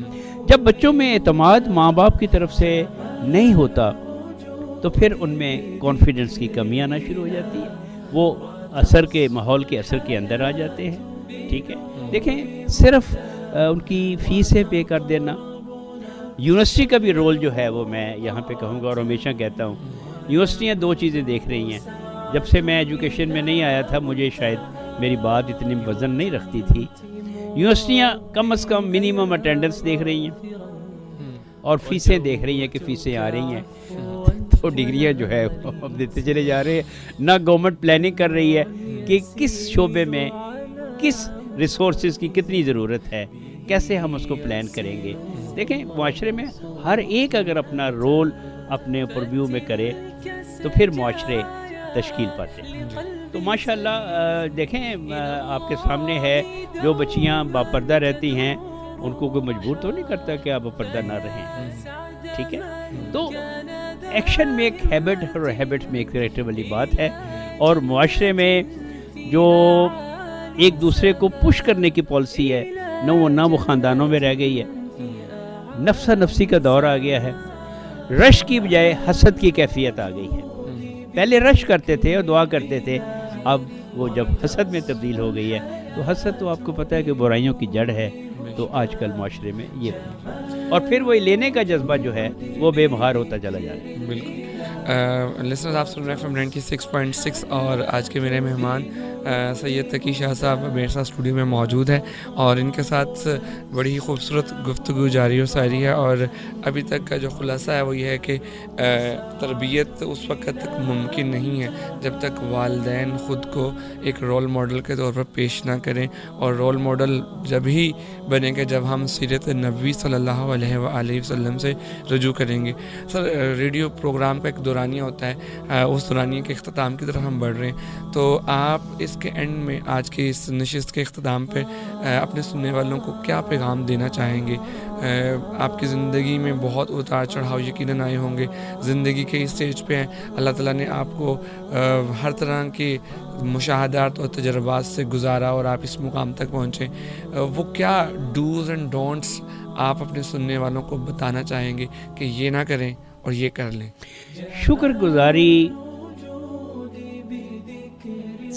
جب بچوں میں اعتماد ماں باپ کی طرف سے نہیں ہوتا تو پھر ان میں کانفیڈنس کی کمی آنا شروع ہو جاتی ہے. وہ اثر کے ماحول کے اثر کے اندر آ جاتے ہیں. ٹھیک ہے, دیکھیں صرف ان کی فیسیں پے کر دینا, یونیورسٹی کا بھی رول جو ہے وہ میں یہاں پہ کہوں گا اور ہمیشہ کہتا ہوں, یونیورسٹیاں دو چیزیں دیکھ رہی ہیں. جب سے میں ایجوکیشن میں نہیں آیا تھا, مجھے شاید میری بات اتنی وزن نہیں رکھتی تھی, یونیورسٹیاں کم از کم منیمم اٹینڈنس دیکھ رہی ہیں اور فیسیں دیکھ رہی ہیں کہ فیسیں آ رہی ہیں, تو ڈگریاں جو ہے وہ دیتے چلے جا رہے ہیں. نہ گورنمنٹ پلاننگ کر رہی ہے کہ کس شعبے میں کس ریسورسز کی کتنی ضرورت ہے, کیسے ہم اس کو پلان کریں گے. دیکھیں معاشرے میں ہر ایک اگر اپنا رول اپنے اوپر ویو میں کرے تو پھر معاشرے تشکیل پاتے ہیں. تو ماشاءاللہ دیکھیں آپ کے سامنے ہے, جو بچیاں باپردہ رہتی ہیں ان کو کوئی مجبور تو نہیں کرتا کہ آپ باپردہ نہ رہیں. ٹھیک ہے, تو ایکشن میں ایک ہیبٹ اور ہیبٹ میں ایک کریکٹر والی بات ہے. اور معاشرے میں جو ایک دوسرے کو پش کرنے کی پالیسی ہے نہ وہ خاندانوں میں رہ گئی ہے, نفسا نفسی کا دور آ گیا ہے, رش کی بجائے حسد کی کیفیت آ گئی ہے. پہلے رش کرتے تھے اور دعا کرتے تھے, اب وہ جب حسد میں تبدیل ہو گئی ہے, تو حسد تو آپ کو پتہ ہے کہ برائیوں کی جڑ ہے. تو آج کل معاشرے میں یہ, اور پھر وہ لینے کا جذبہ جو ہے وہ بے بہار ہوتا چلا جا رہا ہے. بالکل. لسنرز آپ سن رہے ہیں FM 96.6 اور آج کے میرے مہمان سید تقی شاہ صاحب میرے ساتھ اسٹوڈیو میں موجود ہیں اور ان کے ساتھ بڑی ہی خوبصورت گفتگو جاری و ساری ہے. اور ابھی تک کا جو خلاصہ ہے وہ یہ ہے کہ تربیت اس وقت تک ممکن نہیں ہے جب تک والدین خود کو ایک رول ماڈل کے طور پر پیش نہ کریں, اور رول ماڈل جب ہی بنے گا جب ہم سیرت نبوی صلی اللہ علیہ وآلہ وسلم سے رجوع کریں گے. سر, ریڈیو پروگرام کا ایک دورانیہ ہوتا ہے, اس دورانیہ کے اختتام کی طرف ہم بڑھ رہے ہیں, تو آپ اس کے اینڈ میں آج کے اس نشست کے اختتام پہ اپنے سننے والوں کو کیا پیغام دینا چاہیں گے؟ آپ کی زندگی میں بہت اتار چڑھاؤ یقیناً آئے ہوں گے, زندگی کے اس اسٹیج پہ ہیں, اللہ تعالیٰ نے آپ کو ہر طرح کے مشاہدات اور تجربات سے گزارا اور آپ اس مقام تک پہنچے. وہ کیا ڈوز اینڈ ڈونٹس آپ اپنے سننے والوں کو بتانا چاہیں گے کہ یہ نہ کریں اور یہ کر لیں؟ شکر گزاری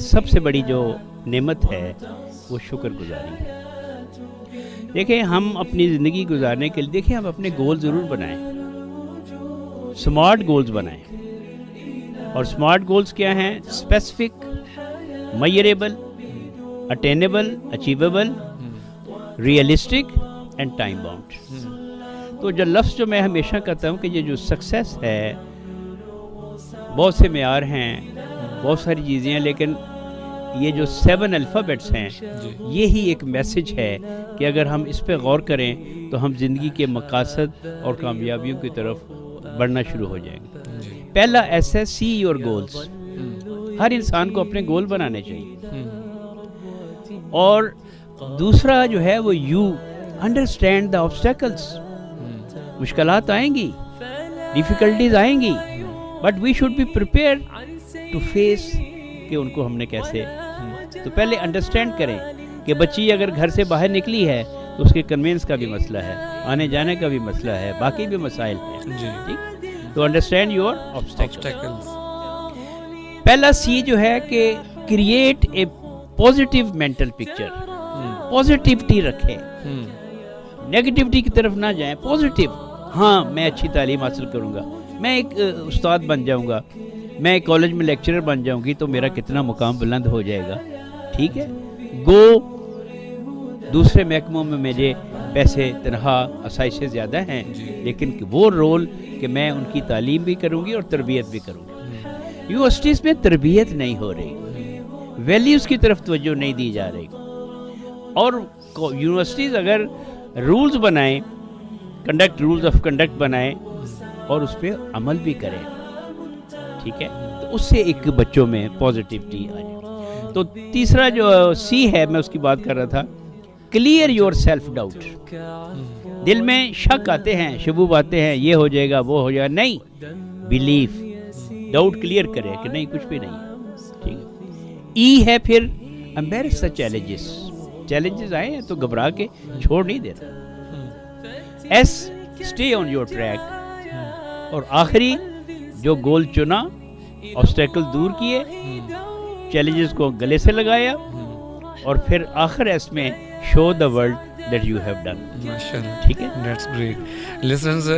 سب سے بڑی جو نعمت ہے وہ شکر گزاری ہے. دیکھیں ہم اپنی زندگی گزارنے کے لیے, دیکھیں ہم اپنے گول ضرور بنائیں, سمارٹ گولز بنائیں. اور سمارٹ گولز کیا ہیں؟ Specific, measurable, attainable, achievable, realistic and time bound. تو جو لفظ جو میں ہمیشہ کہتا ہوں کہ یہ جو سکسیس ہے, بہت سے معیار ہیں, بہت ساری چیزیں ہیں, لیکن یہ جو 7 الفابیٹس ہیں یہی ایک میسج ہے کہ اگر ہم اس پہ غور کریں تو ہم زندگی کے مقاصد اور کامیابیوں کی طرف بڑھنا شروع ہو جائیں گے. پہلا ایس ہے سی یور گولز. ہر انسان کو اپنے گول بنانے چاہیے. اور دوسرا جو ہے وہ یو انڈرسٹینڈ دا آبسٹیکلس. مشکلات آئیں گی, ڈیفیکلٹیز آئیں گی, but we should be prepared to face کہ ان کو ہم نے کیسے. تو پہلے انڈرسٹینڈ کریں کہ بچی اگر گھر سے باہر نکلی ہے تو اس کے کنوینس کا بھی مسئلہ ہے, آنے جانے کا بھی مسئلہ ہے, باقی بھی مسائل ہیں. ٹھیک, تو انڈرسٹینڈ یور آبسٹیکلز. پہلا سی جو ہے کہ create a positive mental picture. Positivity رکھیں, نیگیٹیوٹی کی طرف نہ جائیں. پازیٹیو, ہاں میں اچھی تعلیم حاصل کروں گا, میں ایک استاد بن جاؤں گا, میں ایک کالج میں لیکچرر بن جاؤں گی تو میرا کتنا مقام بلند ہو جائے گا. ٹھیک ہے, گو دوسرے محکموں میں میرے پیسے تنخواہ اسائشے زیادہ ہیں, لیکن وہ رول کہ میں ان کی تعلیم بھی کروں گی اور تربیت بھی کروں گی. یونیورسٹیز میں تربیت نہیں ہو رہی, ویلیوز کی طرف توجہ نہیں دی جا رہی. اور یونیورسٹیز اگر رولز بنائیں, رولز آف کنڈکٹ بنائیں اور اس پہ عمل بھی کریں, ٹھیک ہے, تو اس سے ایک بچوں میں پازیٹیوٹی آ جائے. تو تیسرا جو سی ہے میں اس کی بات کر رہا تھا, کلیئر یور سیلف ڈاؤٹ. دل میں شک آتے ہیں, شبوب آتے ہیں, یہ ہو جائے گا وہ ہو جائے گا. نہیں, بیلیف, ڈاؤٹ کلیئر کرے کہ نہیں کچھ بھی نہیں. ٹھیک ہے. ای ہے پھر امبیرس دا چیلنجز. چیلنجز آئے ہیں تو گھبرا کے چھوڑ نہیں دیتا. S stay on your track. اور آخری جو گول چنا, آبسٹیکل دور کیے, چیلنجز کو گلے سے لگایا اور پھر آخر اس میں show the world that you have done. ماشاءاللہ, ٹھیک ہے, دیٹس گریٹ. لسنرز,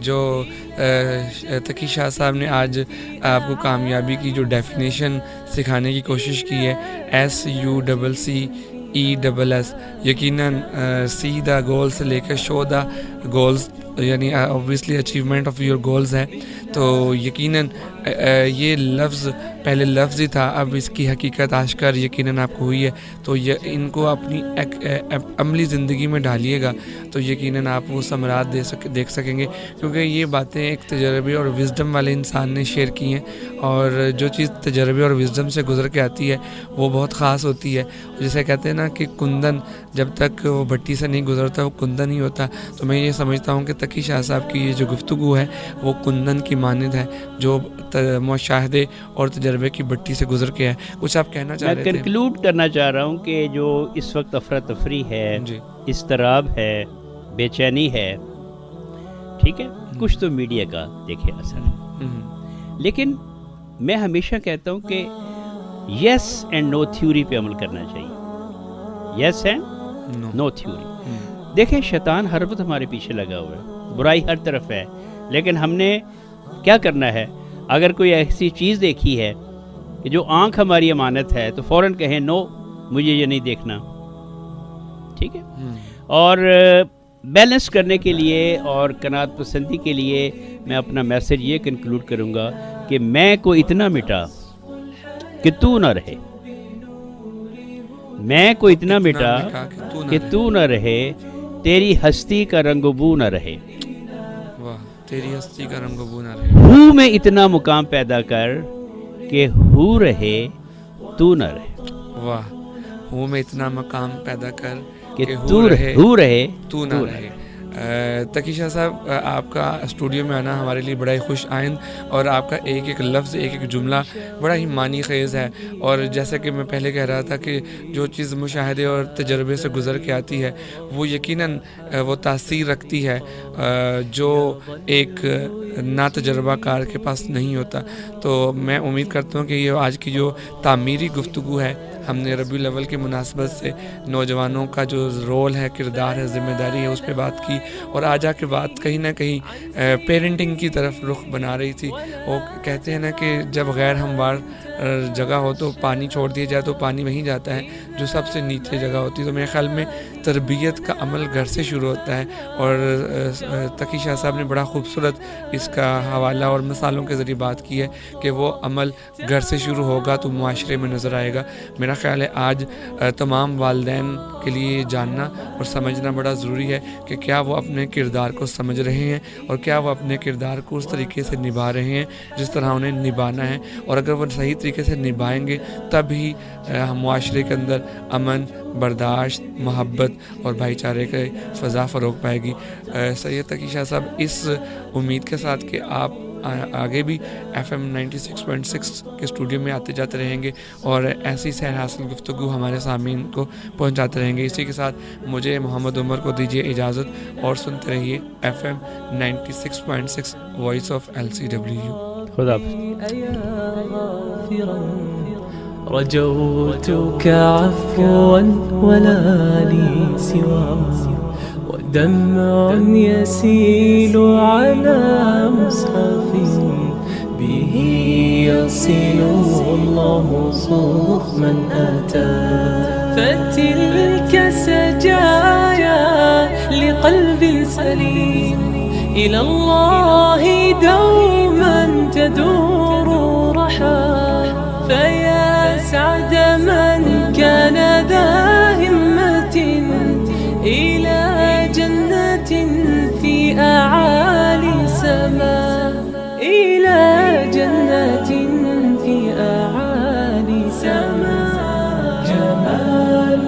جو تقی شاہ صاحب نے آج آپ کو کامیابی کی جو ڈیفینیشن سکھانے کی کوشش کی ہے, SUCCESS, یقیناً سی دا گول سے لے کر شو دا گولز, یعنی obviously achievement of your goals ہے. تو یقیناً یہ لفظ پہلے لفظ ہی تھا, اب اس کی حقیقت آشکار یقیناً آپ کو ہوئی ہے. تو ان کو اپنی عملی زندگی میں ڈالیے گا تو یقیناً آپ وہ ثمرات دیکھ سکیں گے, کیونکہ یہ باتیں ایک تجربے اور وزڈم والے انسان نے شیئر کی ہیں, اور جو چیز تجربے اور وزڈم سے گزر کے آتی ہے وہ بہت خاص ہوتی ہے. جیسے کہتے ہیں نا کہ کندن جب تک وہ بھٹی سے نہیں گزرتا وہ کندن ہی ہوتا. تو میں یہ سمجھتا ہوں کہ تقی شاہ صاحب کی یہ جو گفتگو ہے وہ کندن کی مانند ہے جو مشاہدے اور تجربے کی بھٹی سے گزر کے ہے. کچھ آپ کہنا چاہ رہے تھے؟ میں کنکلوڈ کرنا چاہ رہا ہوں کہ جو اس وقت افراتفری ہے, جی, اضطراب ہے, بے چینی ہے, ٹھیک ہے, کچھ تو میڈیا کا دیکھے اثر ہے, لیکن میں ہمیشہ کہتا ہوں کہ یس اینڈ نو تھیوری پہ عمل کرنا چاہیے. Yes and no theory. دیکھیں شیطان ہر وقت ہمارے پیچھے لگا ہوا ہے, برائی ہر طرف ہے, لیکن ہم نے کیا کرنا ہے؟ اگر کوئی ایسی چیز دیکھی ہے کہ جو آنکھ ہماری امانت ہے تو فوراً کہیں نو, مجھے یہ نہیں دیکھنا, ٹھیک ہے. اور بیلنس کرنے کے لیے اور قناعت پسندی کے لیے میں اپنا میسج یہ کنکلوڈ کروں گا کہ میں کو اتنا مٹا کہ تو نہ رہے, میں کو اتنا مٹا کہ تو نہ رہے, تیری ہستی کا رنگ و بو نہ رہے, تیری ہستی کا رنگ و بو نہ رہے. ہو میں اتنا مقام پیدا کر کہ ہو رہے تو نہ رہے. واہ, ہو میں اتنا مقام پیدا کر کہ تو رہے تو نہ رہے. تقی شاہ صاحب, آپ کا اسٹوڈیو میں آنا ہمارے لیے بڑا ہی خوش آئند, اور آپ کا ایک ایک لفظ, ایک ایک جملہ بڑا ہی معنی خیز ہے. اور جیسا کہ میں پہلے کہہ رہا تھا کہ جو چیز مشاہدے اور تجربے سے گزر کے آتی ہے وہ یقیناً وہ تاثیر رکھتی ہے جو ایک نا تجربہ کار کے پاس نہیں ہوتا. تو میں امید کرتا ہوں کہ یہ آج کی جو تعمیری گفتگو ہے, ہم نے ربیع الاول کی مناسبت سے نوجوانوں کا جو رول ہے, کردار ہے, ذمہ داری ہے, اس پہ بات کی, اور آج آ کے بات کہیں نہ کہیں پیرنٹنگ کی طرف رخ بنا رہی تھی. وہ کہتے ہیں نا کہ جب غیر ہموار جگہ ہو تو پانی چھوڑ دیا جائے تو پانی وہیں جاتا ہے جو سب سے نیچے جگہ ہوتی ہے. تو میرے خیال میں تربیت کا عمل گھر سے شروع ہوتا ہے, اور تقی شاہ صاحب نے بڑا خوبصورت اس کا حوالہ اور مثالوں کے ذریعے بات کی ہے کہ وہ عمل گھر سے شروع ہوگا تو معاشرے میں نظر آئے گا. میرا خیال ہے آج تمام والدین کے لیے جاننا اور سمجھنا بڑا ضروری ہے کہ کیا وہ اپنے کردار کو سمجھ رہے ہیں اور کیا وہ اپنے کردار کو اس طریقے سے نبھا رہے ہیں جس طرح انہیں نبھانا ہے. اور اگر وہ صحیح طریقے سے نبھائیں گے تب ہی معاشرے کے اندر امن, برداشت, محبت اور بھائی چارے کا فضا فروغ پائے گی. سید تقی شاہ صاحب, اس امید کے ساتھ کہ آپ آگے بھی FM 96.6 کے اسٹوڈیو میں آتے جاتے رہیں گے اور ایسی سیر حاصل گفتگو ہمارے سامعین کو پہنچاتے رہیں گے, اسی کے ساتھ مجھے محمد عمر کو دیجیے اجازت اور سنتے رہیے FM 96.6 وائس آف LCW. خدا رجوتك عفوا ولا لي سوى ودمع يسيل على مصحف به يصل الله صوف من أتى فتلك سجايا لقلب سليم إلى الله دوما تدور رحى فيا سعد من كان ذا همة إلى جنة في أعالي سماء إلى جنة في أعالي سماء. جمال